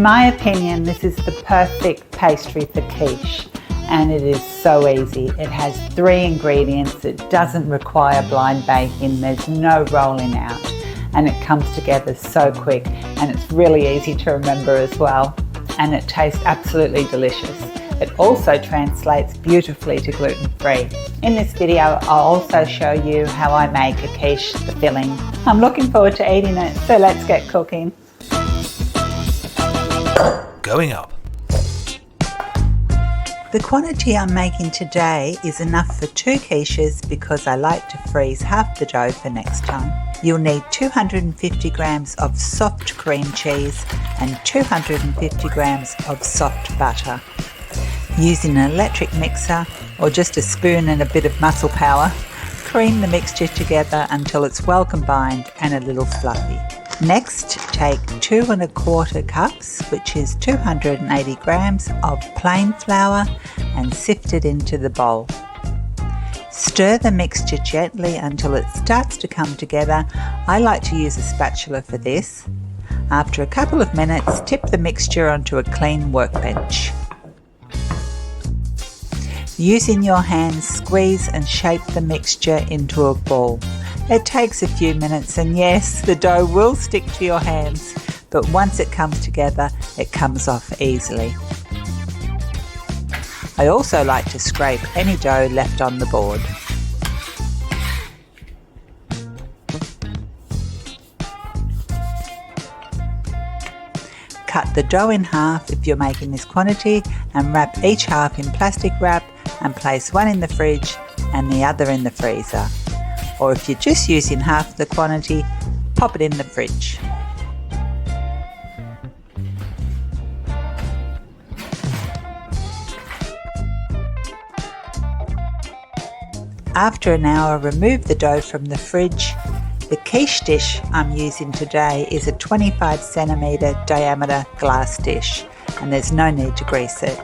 In my opinion, this is the perfect pastry for quiche, and it is so easy. It has 3 ingredients, it doesn't require blind baking, there's no rolling out, and it comes together so quick, and it's really easy to remember as well, and it tastes absolutely delicious. It also translates beautifully to gluten-free. In this video, I'll also show you how I make a quiche, the filling. I'm looking forward to eating it, so let's get cooking. Going up. The quantity I'm making today is enough for 2 quiches because I like to freeze half the dough for next time. You'll need 250 grams of soft cream cheese and 250 grams of soft butter. Using an electric mixer or just a spoon and a bit of muscle power, cream the mixture together until it's well combined and a little fluffy. Next, take 2 1/4 cups, which is 280 grams of plain flour, and sift it into the bowl. Stir the mixture gently until it starts to come together. I like to use a spatula for this. After a couple of minutes, tip the mixture onto a clean workbench. Using your hands, squeeze and shape the mixture into a ball. It takes a few minutes, and yes, the dough will stick to your hands, but once it comes together, it comes off easily. I also like to scrape any dough left on the board. Cut the dough in half if you're making this quantity, and wrap each half in plastic wrap and place one in the fridge and the other in the freezer. Or if you're just using half the quantity, pop it in the fridge. After an hour, remove the dough from the fridge. The quiche dish I'm using today is a 25 centimetre diameter glass dish, and there's no need to grease it.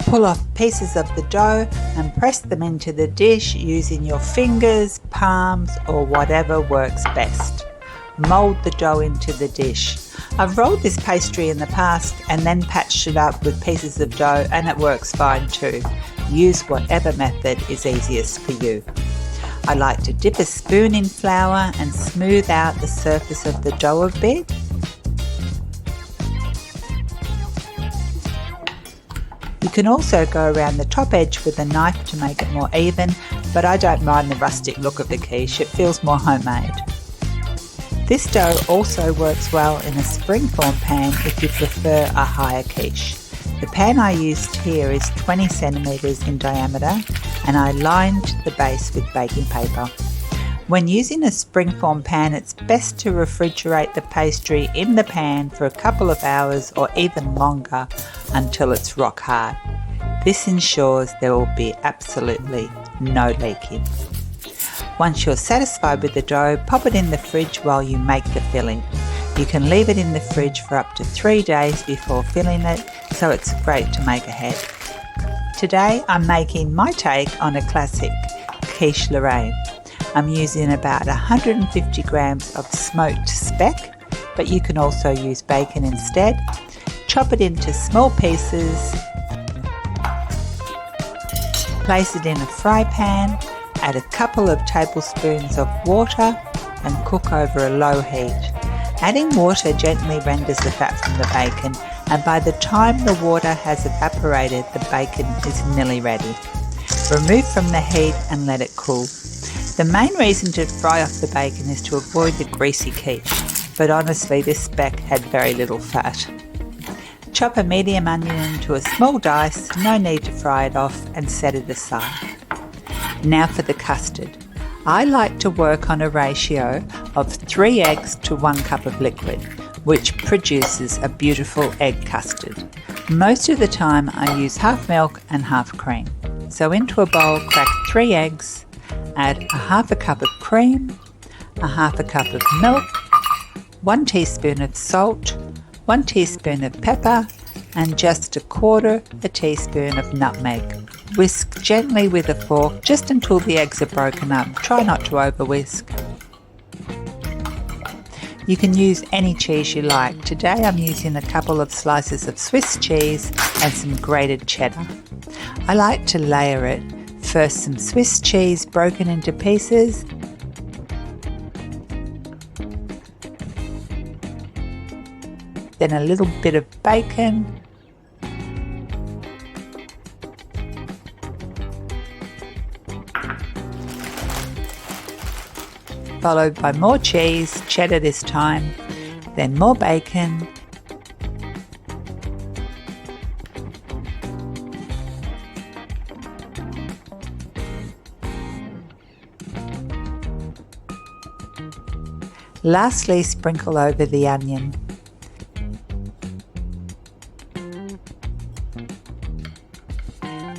Pull off pieces of the dough and press them into the dish using your fingers, palms, or whatever works best. Mould the dough into the dish. I've rolled this pastry in the past and then patched it up with pieces of dough, and it works fine too. Use whatever method is easiest for you. I like to dip a spoon in flour and smooth out the surface of the dough a bit. You can also go around the top edge with a knife to make it more even, but I don't mind the rustic look of the quiche, it feels more homemade. This dough also works well in a springform pan if you prefer a higher quiche. The pan I used here is 20 centimetres in diameter, and I lined the base with baking paper. When using a springform pan, it's best to refrigerate the pastry in the pan for a couple of hours or even longer until it's rock hard. This ensures there will be absolutely no leaking. Once you're satisfied with the dough, pop it in the fridge while you make the filling. You can leave it in the fridge for up to 3 days before filling it, so it's great to make ahead. Today I'm making my take on a classic Quiche Lorraine. I'm using about 150 grams of smoked speck, but you can also use bacon instead. Chop it into small pieces, place it in a fry pan, add a couple of tablespoons of water and cook over a low heat. Adding water gently renders the fat from the bacon, and by the time the water has evaporated, the bacon is nearly ready. Remove from the heat and let it cool. The main reason to fry off the bacon is to avoid the greasy quiche, but honestly this speck had very little fat. Chop a medium onion into a small dice, no need to fry it off, and set it aside. Now for the custard. I like to work on a ratio of 3 eggs to 1 cup of liquid, which produces a beautiful egg custard. Most of the time I use half milk and half cream. So into a bowl, crack 3 eggs, add a half a cup of cream, a half a cup of milk, 1 teaspoon of salt, 1 teaspoon of pepper, and just 1/4 teaspoon of nutmeg. Whisk gently with a fork just until the eggs are broken up. Try not to over whisk. You can use any cheese you like. Today I'm using a couple of slices of Swiss cheese and some grated cheddar. I like to layer it. First some Swiss cheese broken into pieces, then a little bit of bacon, followed by more cheese, cheddar this time, then more bacon, lastly sprinkle over the onion.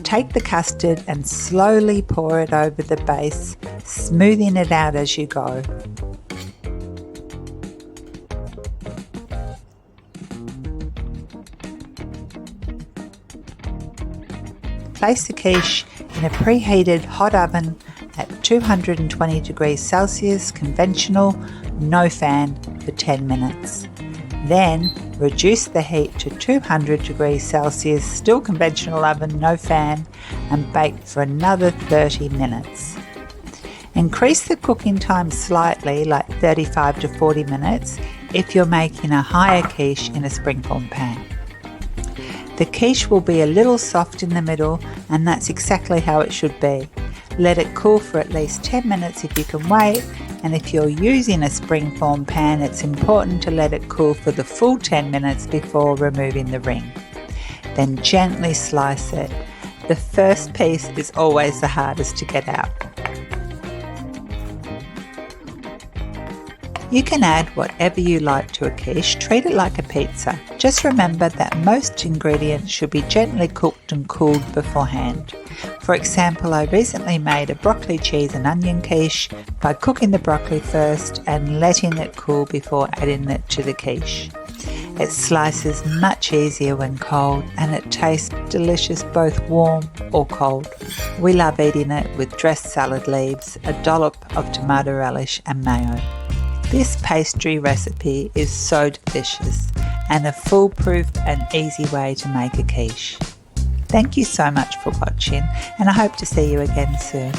Take the custard and slowly pour it over the base, smoothing it out as you go. Place the quiche in a preheated hot oven at 220 degrees Celsius, conventional, no fan, for 10 minutes. Then reduce the heat to 200 degrees Celsius, still conventional oven, no fan, and bake for another 30 minutes. Increase the cooking time slightly, like 35 to 40 minutes, if you're making a higher quiche in a springform pan. The quiche will be a little soft in the middle, and that's exactly how it should be. Let it cool for at least 10 minutes if you can wait, and if you're using a springform pan, it's important to let it cool for the full 10 minutes before removing the ring. Then gently slice it. The first piece is always the hardest to get out. You can add whatever you like to a quiche, treat it like a pizza. Just remember that most ingredients should be gently cooked and cooled beforehand. For example, I recently made a broccoli, cheese and onion quiche by cooking the broccoli first and letting it cool before adding it to the quiche. It slices much easier when cold and it tastes delicious both warm or cold. We love eating it with dressed salad leaves, a dollop of tomato relish and mayo. This pastry recipe is so delicious and a foolproof and easy way to make a quiche. Thank you so much for watching, and I hope to see you again soon.